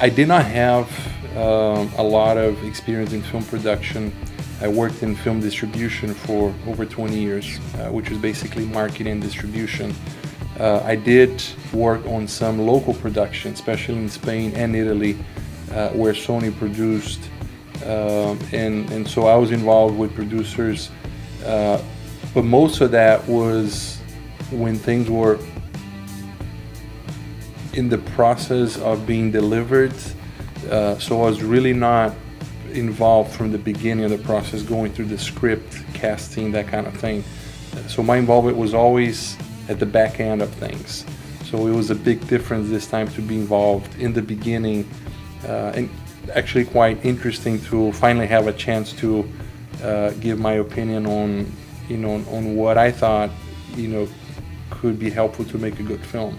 I did not have a lot of experience in film production. I worked in film distribution for over 20 years, which was basically marketing and distribution. I did work on some local production, especially in Spain and Italy, where Sony produced, and so I was involved with producers, but most of that was when things were in the process of being delivered, so I was really not involved from the beginning of the process, going through the script, casting, that kind of thing. So my involvement was always at the back end of things. So it was a big difference this time to be involved in the beginning, and actually quite interesting to finally have a chance to give my opinion on, on what I thought, could be helpful to make a good film,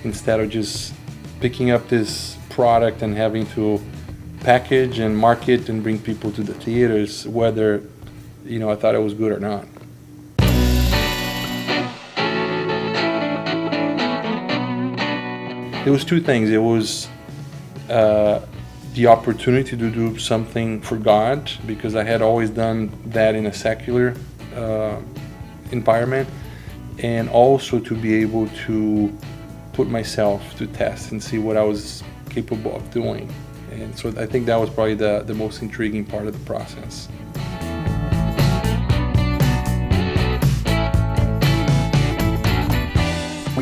instead of just picking up this product and having to package and market and bring people to the theaters, whether, I thought it was good or not. There was two things. It was the opportunity to do something for God, because I had always done that in a secular environment, and also to be able to put myself to test and see what I was capable of doing. And so I think that was probably the most intriguing part of the process.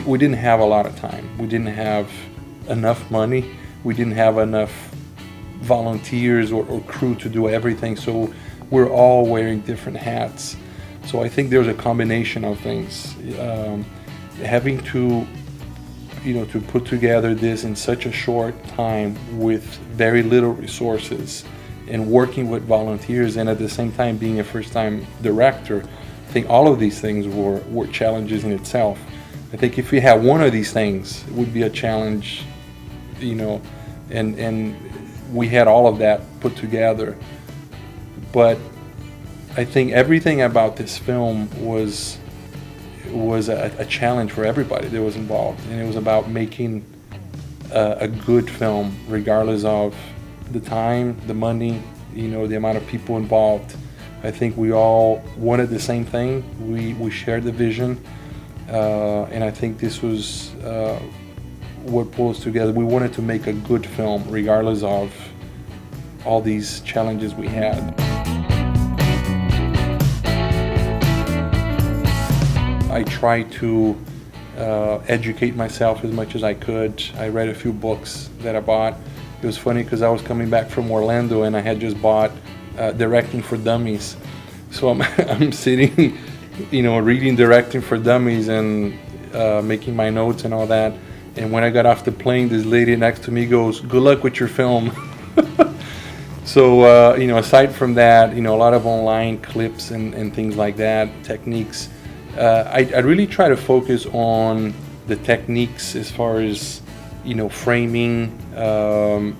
We didn't have a lot of time. We didn't have enough money. We didn't have enough volunteers or crew to do everything. So we're all wearing different hats. So I think there's a combination of things. Having to, to put together this in such a short time with very little resources, and working with volunteers, and at the same time being a first-time director, I think all of these things were challenges in itself. I think if we had one of these things, it would be a challenge, and we had all of that put together. But I think everything about this film was a challenge for everybody that was involved, and it was about making a good film, regardless of the time, the money, the amount of people involved. I think we all wanted the same thing. We shared the vision. And I think this was what pulled us together. We wanted to make a good film, regardless of all these challenges we had. I tried to educate myself as much as I could. I read a few books that I bought. It was funny because I was coming back from Orlando and I had just bought Directing for Dummies. So I'm sitting reading Directing for Dummies and making my notes and all that. And when I got off the plane, this lady next to me goes, "Good luck with your film." So, aside from that, a lot of online clips and things like that, techniques. I really try to focus on the techniques as far as, framing, how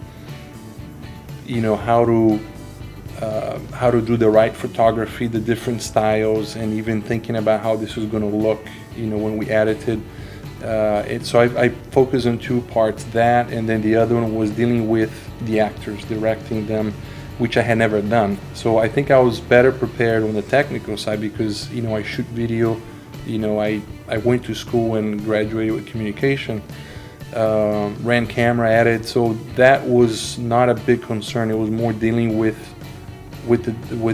to do the right photography, the different styles, and even thinking about how this was going to look, when we edited. So I focused on two parts, that, and then the other one was dealing with the actors, directing them, which I had never done. So I think I was better prepared on the technical side because, I shoot video, I went to school and graduated with communication, ran camera, edited, so that was not a big concern. It was more dealing with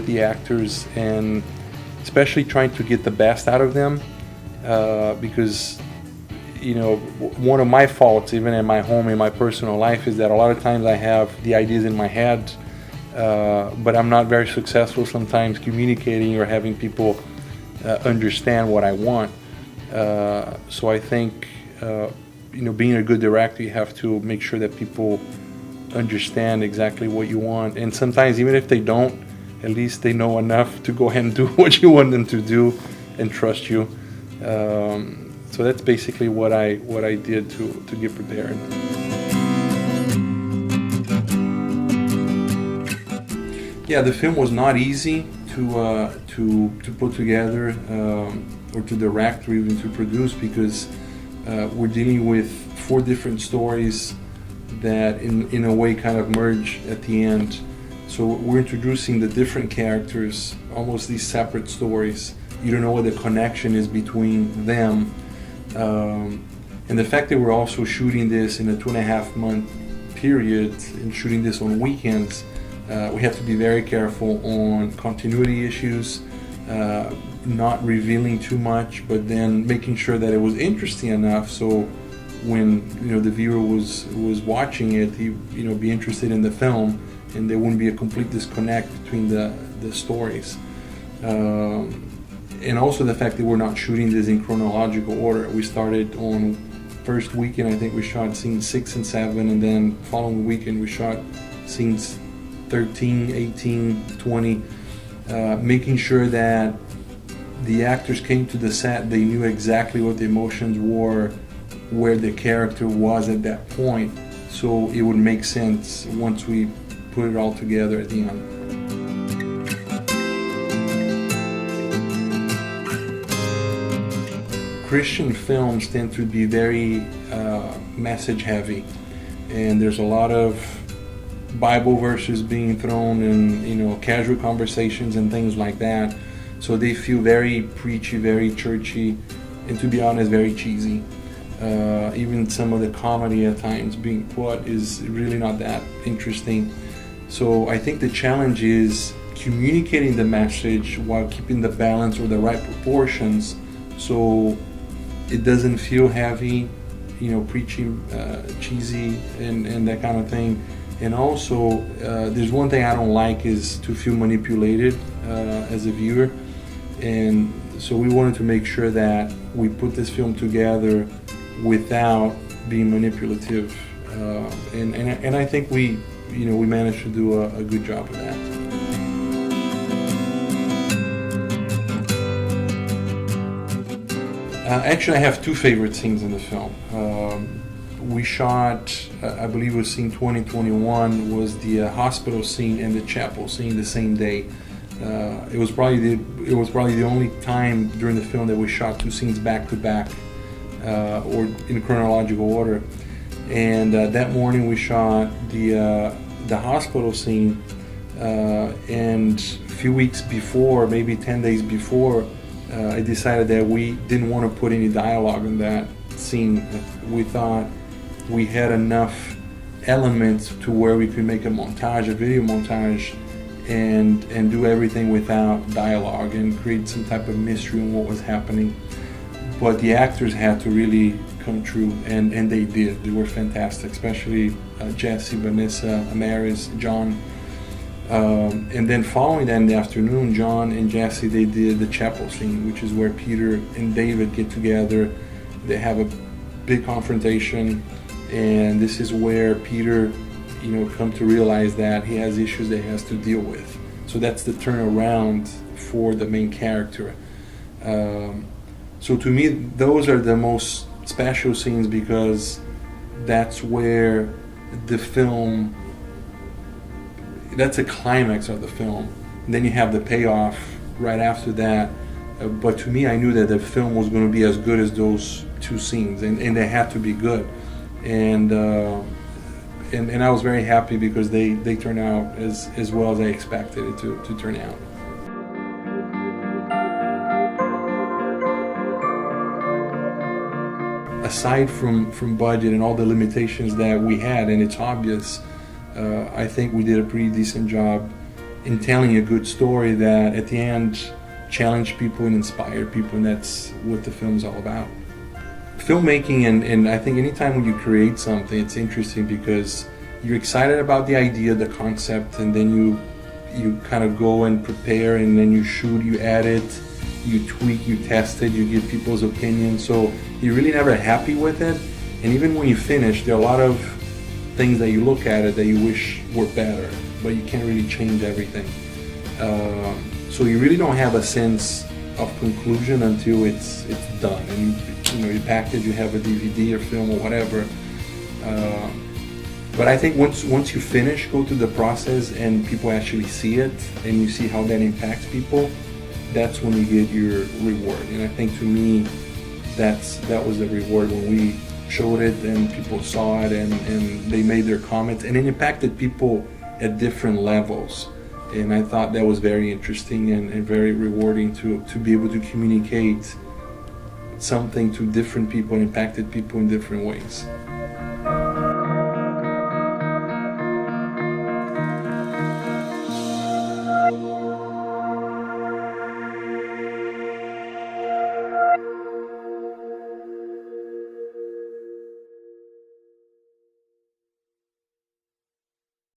the actors, and especially trying to get the best out of them, because one of my faults, even in my home, in my personal life, is that a lot of times I have the ideas in my head, but I'm not very successful sometimes communicating or having people understand what I want. So I think being a good director, you have to make sure that people understand exactly what you want, and sometimes even if they don't, at least they know enough to go ahead and do what you want them to do and trust you. So that's basically what I did to get prepared. Yeah, the film was not easy to put together or to direct or even to produce, because we're dealing with 4 different stories that in a way kind of merge at the end. So we're introducing the different characters, almost these separate stories. You don't know what the connection is between them. And the fact that we're also shooting this in a 2.5-month period and shooting this on weekends, we have to be very careful on continuity issues, not revealing too much, but then making sure that it was interesting enough so when the viewer was watching it, he be interested in the film, and there wouldn't be a complete disconnect between the stories. And also the fact that we're not shooting this in chronological order. We started on first weekend, I think we shot scenes 6 and 7, and then following weekend we shot scenes 13, 18, 20, making sure that the actors came to the set, they knew exactly what the emotions were, where the character was at that point, so it would make sense once we put it all together at the end. Christian films tend to be very message heavy, and there's a lot of Bible verses being thrown in casual conversations and things like that, so they feel very preachy, very churchy, and to be honest, very cheesy. Even some of the comedy at times being put is really not that interesting. So I think the challenge is communicating the message while keeping the balance or the right proportions, so it doesn't feel heavy, preachy, cheesy, and that kind of thing. And also, there's one thing I don't like is to feel manipulated as a viewer. And so we wanted to make sure that we put this film together without being manipulative. And I think we managed to do a good job of that. Actually, I have two favorite scenes in the film. We shot, I believe it was scene 2021, was the hospital scene and the chapel scene the same day. It was probably the only time during the film that we shot two scenes back to back, or in chronological order. And that morning we shot the hospital scene, and a few weeks before, maybe 10 days before, I decided that we didn't want to put any dialogue in that scene. We thought we had enough elements to where we could make a montage, a video montage, and do everything without dialogue and create some type of mystery on what was happening. But the actors had to really come true, and they did. They were fantastic, especially Jesse, Vanessa, Amaris, John. And then following that in the afternoon, John and Jesse, they did the chapel scene, which is where Peter and David get together. They have a big confrontation, and this is where Peter, come to realize that he has issues that he has to deal with. So that's the turnaround for the main character. So to me, those are the most special scenes because that's where the film, that's a climax of the film. And then you have the payoff right after that. But to me, I knew that the film was going to be as good as those two scenes, and they had to be good. And I was very happy because they turned out as well as I expected it to turn out. Aside from budget and all the limitations that we had, and it's obvious, I think we did a pretty decent job in telling a good story that at the end challenged people and inspired people, and that's what the film's all about. Filmmaking, and I think anytime when you create something, it's interesting because you're excited about the idea, the concept, and then you kind of go and prepare, and then you shoot, you edit, you tweak, you test it, you give people's opinions, so you're really never happy with it. And even when you finish, there are a lot of things that you look at it that you wish were better, but you can't really change everything. So you really don't have a sense of conclusion until it's done, and you package, you have a DVD or film or whatever. But I think once you finish, go through the process, and people actually see it, and you see how that impacts people, that's when you get your reward. And I think to me, that was the reward when we showed it and people saw it and they made their comments, and it impacted people at different levels. And I thought that was very interesting and very rewarding to be able to communicate something to different people and impacted people in different ways.